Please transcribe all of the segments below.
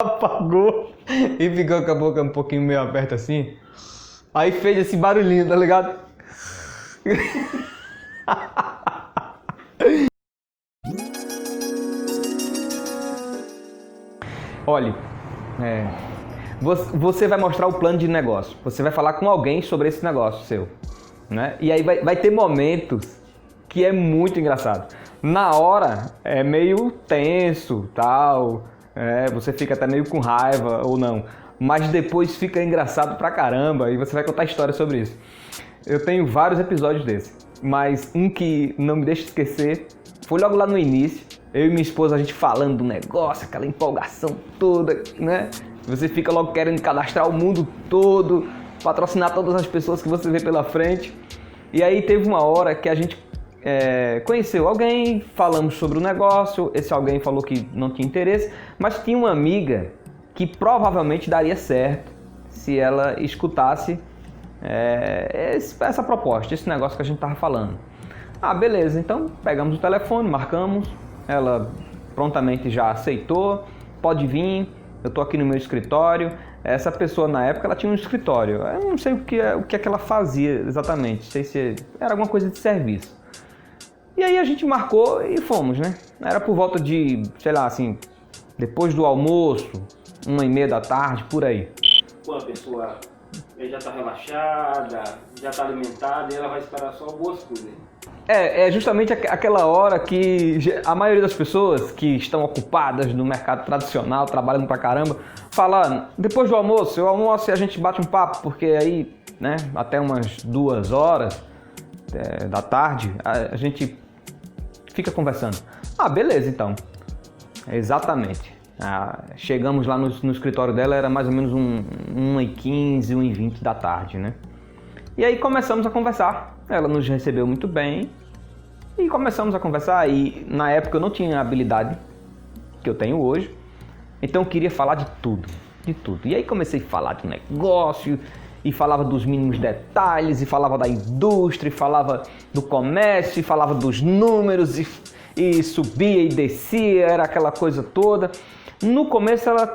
Apagou e ficou com a boca um pouquinho meio aberta assim. Aí fez esse barulhinho, tá ligado? Olha, você vai mostrar o plano de negócio. Você vai falar com alguém sobre esse negócio seu, né? E aí vai ter momentos que é muito engraçado. Na hora é meio tenso, tal. Você fica até meio com raiva ou não. Mas depois fica engraçado pra caramba e você vai contar história sobre isso. Eu tenho vários episódios desse, mas um que não me deixa esquecer foi logo lá no início. Eu e minha esposa, a gente falando do negócio, aquela empolgação toda, né? Você fica logo querendo cadastrar o mundo todo, patrocinar todas as pessoas que você vê pela frente. E aí teve uma hora que a gente conheceu alguém, falamos sobre o negócio, esse alguém falou que não tinha interesse, mas tinha uma amiga que provavelmente daria certo se ela escutasse essa proposta, esse negócio que a gente estava falando. Ah, beleza, então pegamos o telefone, marcamos, ela prontamente já aceitou, pode vir, eu estou aqui no meu escritório. Essa pessoa na época ela tinha um escritório, eu não sei o que é que ela fazia exatamente, não sei se era alguma coisa de serviço. E aí a gente marcou e fomos, né? Era por volta de, sei lá, assim, depois do almoço, 1h30 da tarde, por aí. Quando a pessoa já está relaxada, já está alimentada e ela vai esperar só boas coisas. É justamente aquela hora que a maioria das pessoas que estão ocupadas no mercado tradicional, trabalhando pra caramba, fala, depois do almoço, eu almoço e a gente bate um papo, porque aí, né, até umas 2 horas da tarde, a gente fica conversando. Ah, beleza, então. Exatamente. Chegamos lá no escritório dela, era mais ou menos 1h15, 1h20 da tarde, né? E aí começamos a conversar. Ela nos recebeu muito bem e começamos a conversar. E na época eu não tinha a habilidade que eu tenho hoje, então eu queria falar de tudo, de tudo. E aí comecei a falar de negócio, e falava dos mínimos detalhes, e falava da indústria, e falava do comércio, e falava dos números, e subia e descia, era aquela coisa toda. No começo ela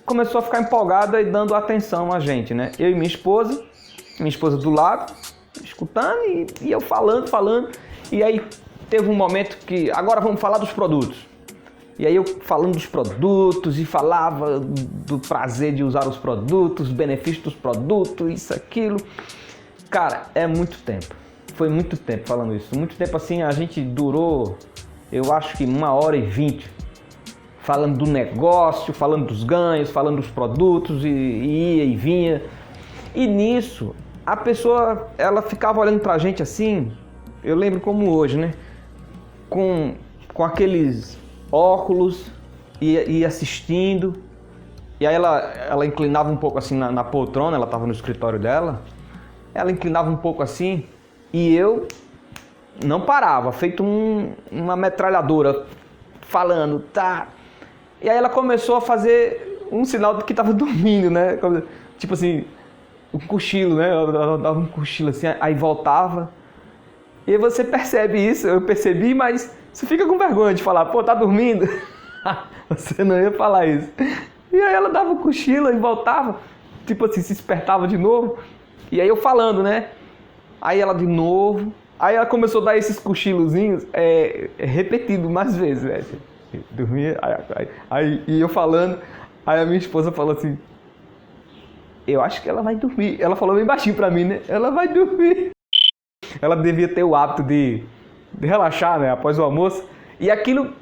começou a ficar empolgada e dando atenção a gente, né? Eu e minha esposa do lado, escutando e eu falando. E aí teve um momento que, agora vamos falar dos produtos. E aí eu falando dos produtos e falava do prazer de usar os produtos, os benefícios dos produtos, isso, aquilo. Cara, é muito tempo. Foi muito tempo falando isso. Muito tempo assim, a gente durou, eu acho que 1h20. Falando do negócio, falando dos ganhos, falando dos produtos, e ia e vinha. E nisso, a pessoa, ela ficava olhando pra gente assim, eu lembro como hoje, né? Com aqueles óculos, e assistindo. E aí ela inclinava um pouco assim na poltrona, ela estava no escritório dela. Ela inclinava um pouco assim, e eu não parava, feito uma metralhadora, falando, tá. E aí ela começou a fazer um sinal de que estava dormindo, né? Tipo assim, um cochilo, né? Ela dava um cochilo assim, aí voltava. E aí você percebe isso, eu percebi, mas você fica com vergonha de falar, pô, tá dormindo? Você não ia falar isso. E aí ela dava um cochilo e voltava, tipo assim, se despertava de novo. E aí eu falando, né? Aí ela de novo. Aí ela começou a dar esses cochilozinhos repetido mais vezes, velho. Dormia, aí e eu falando. Aí a minha esposa falou assim, eu acho que ela vai dormir. Ela falou bem baixinho pra mim, né? Ela vai dormir. Ela devia ter o hábito de relaxar, né? Após o almoço. E aquilo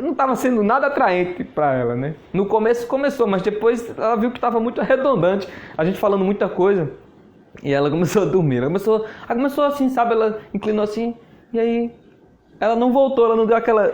não estava sendo nada atraente para ela, né? No começo começou, mas depois ela viu que estava muito redundante. A gente falando muita coisa. E ela começou a dormir. Ela começou assim, sabe? Ela inclinou assim. E aí ela não voltou, ela não deu aquela...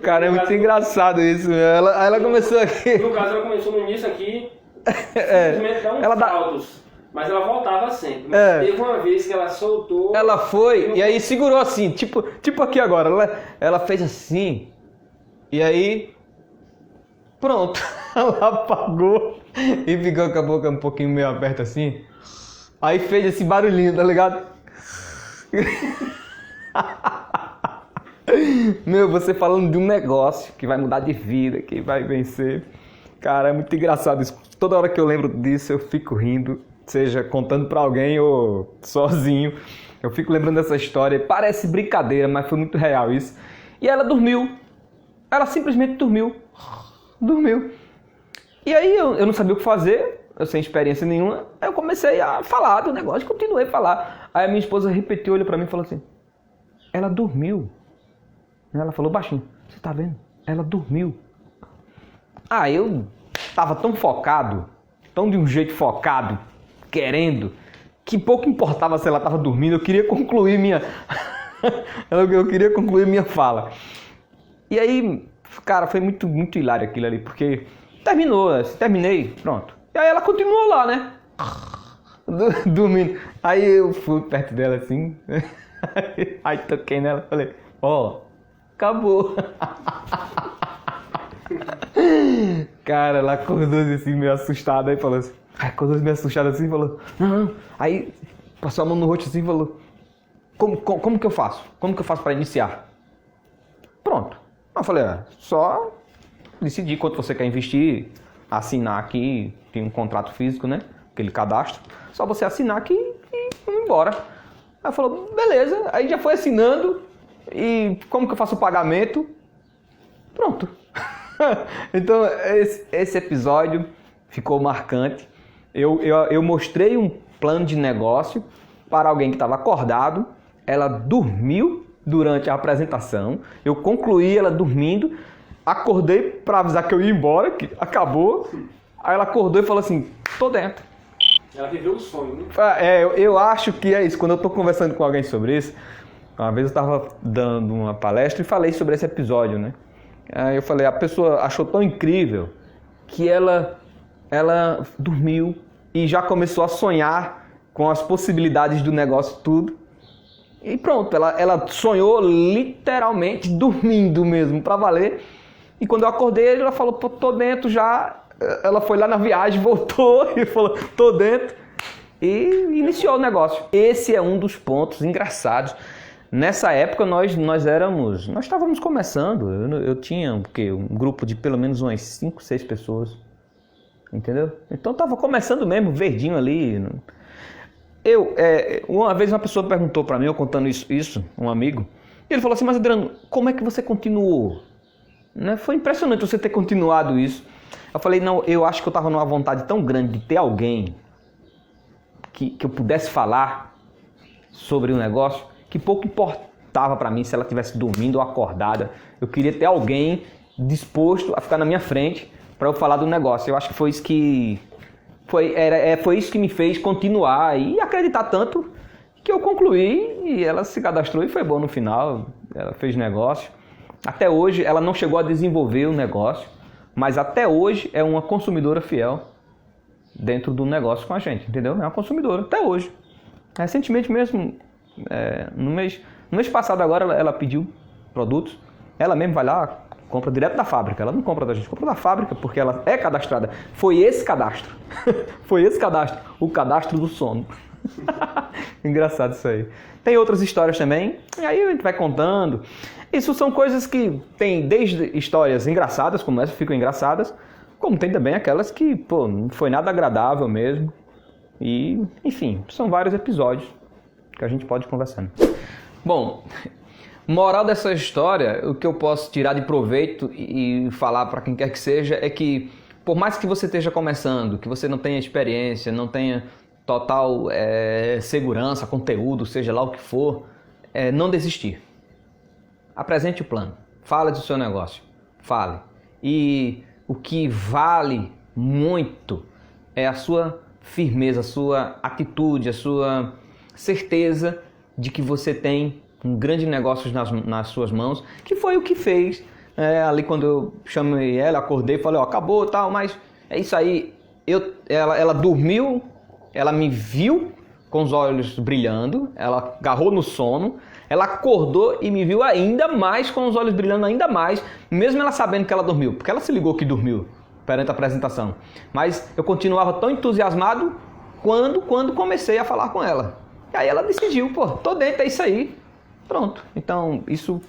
Cara, é muito engraçado isso. Ela começou aqui... No caso, ela começou no início aqui, simplesmente dar uns saltos. Mas ela voltava sempre. Mas teve uma vez que ela soltou... Ela foi e aí segurou assim, tipo aqui agora. Ela fez assim, e aí... Pronto. Ela apagou e ficou com a boca um pouquinho meio aberta assim. Aí fez esse barulhinho, tá ligado? Meu, você falando de um negócio que vai mudar de vida, que vai vencer. Cara, é muito engraçado isso. Toda hora que eu lembro disso, eu fico rindo, seja contando pra alguém ou sozinho. Eu fico lembrando dessa história. Parece brincadeira, mas foi muito real isso. E ela dormiu. Ela simplesmente dormiu. Dormiu. E aí eu não sabia o que fazer, eu sem experiência nenhuma. Aí eu comecei a falar do negócio, continuei a falar. Aí a minha esposa repetiu, olhou pra mim e falou assim: ela dormiu. Ela falou baixinho: você tá vendo? Ela dormiu. Ah, eu tava tão focado, tão de um jeito focado, querendo, que pouco importava se ela tava dormindo, eu queria concluir minha... eu queria concluir minha fala. E aí, cara, foi muito, muito hilário aquilo ali, porque terminei, pronto. E aí ela continuou lá, né? Dormindo. Aí eu fui perto dela assim, aí toquei nela, falei: ó, acabou. Cara, ela acordou assim, meio assustada, aí falou assim, acordou meio assustada assim, falou: não. Aí passou a mão no rosto assim e falou: como que eu faço? Como que eu faço para iniciar? Pronto. Eu falei: só decidir quanto você quer investir, assinar aqui, tem um contrato físico, né? Aquele cadastro. Só você assinar aqui e ir embora. Aí ela falou: beleza. Aí já foi assinando. E como que eu faço o pagamento? Pronto. Então, esse episódio ficou marcante. Eu mostrei um plano de negócio para alguém que estava acordado. Ela dormiu durante a apresentação. Eu concluí ela dormindo. Acordei para avisar que eu ia embora, que acabou. Aí ela acordou e falou assim: tô dentro. Ela viveu o sonho, né? Eu acho que é isso. Quando eu estou conversando com alguém sobre isso, uma vez eu estava dando uma palestra e falei sobre esse episódio, né? Aí eu falei, a pessoa achou tão incrível que ela dormiu e já começou a sonhar com as possibilidades do negócio tudo. E pronto, ela sonhou literalmente dormindo mesmo, pra valer. E quando eu acordei, ela falou: tô dentro já. Ela foi lá na viagem, voltou e falou: tô dentro. E iniciou o negócio. Esse é um dos pontos engraçados. Nessa época nós estávamos começando. Eu tinha um grupo de pelo menos umas 5, 6 pessoas. Entendeu? Então estava começando mesmo, verdinho ali. Uma vez uma pessoa perguntou para mim, eu contando isso, um amigo, e ele falou assim: mas Adriano, como é que você continuou? Né? Foi impressionante você ter continuado isso. Eu falei: não, eu acho que eu estava numa vontade tão grande de ter alguém que eu pudesse falar sobre o negócio, que pouco importava para mim se ela estivesse dormindo ou acordada. Eu queria ter alguém disposto a ficar na minha frente para eu falar do negócio. Eu acho que foi isso que me fez continuar e acreditar tanto que eu concluí e ela se cadastrou e foi bom no final. Ela fez negócio. Até hoje ela não chegou a desenvolver o negócio, mas até hoje é uma consumidora fiel dentro do negócio com a gente, entendeu? É uma consumidora, até hoje. Recentemente mesmo, no mês passado agora, ela pediu produtos, ela mesmo vai lá, compra direto da fábrica, ela não compra da gente, compra da fábrica porque ela é cadastrada. Foi esse cadastro, o cadastro do sono. Engraçado isso aí. Tem outras histórias também, e aí a gente vai contando. Isso são coisas que tem desde histórias engraçadas, como essa, ficam engraçadas, como tem também aquelas que, não foi nada agradável mesmo. E, enfim, são vários episódios que a gente pode ir conversando. Bom, moral dessa história, o que eu posso tirar de proveito e falar para quem quer que seja é que, por mais que você esteja começando, que você não tenha experiência, não tenha total segurança, conteúdo, seja lá o que for, não desistir. Apresente o plano, fale do seu negócio, fale. E o que vale muito é a sua firmeza, a sua atitude, a sua certeza de que você tem um grande negócio nas suas mãos, que foi o que fez ali quando eu chamei ela, acordei e falei: acabou e tal, mas é isso aí. Ela dormiu, ela me viu com os olhos brilhando, ela agarrou no sono, ela acordou e me viu ainda mais com os olhos brilhando ainda mais, mesmo ela sabendo que ela dormiu, porque ela se ligou que dormiu perante a apresentação. Mas eu continuava tão entusiasmado quando comecei a falar com ela. E aí ela decidiu: tô dentro, é isso aí. Pronto. Então, isso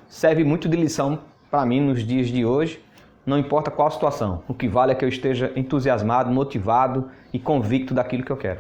serve muito de lição para mim nos dias de hoje, não importa qual a situação. O que vale é que eu esteja entusiasmado, motivado e convicto daquilo que eu quero.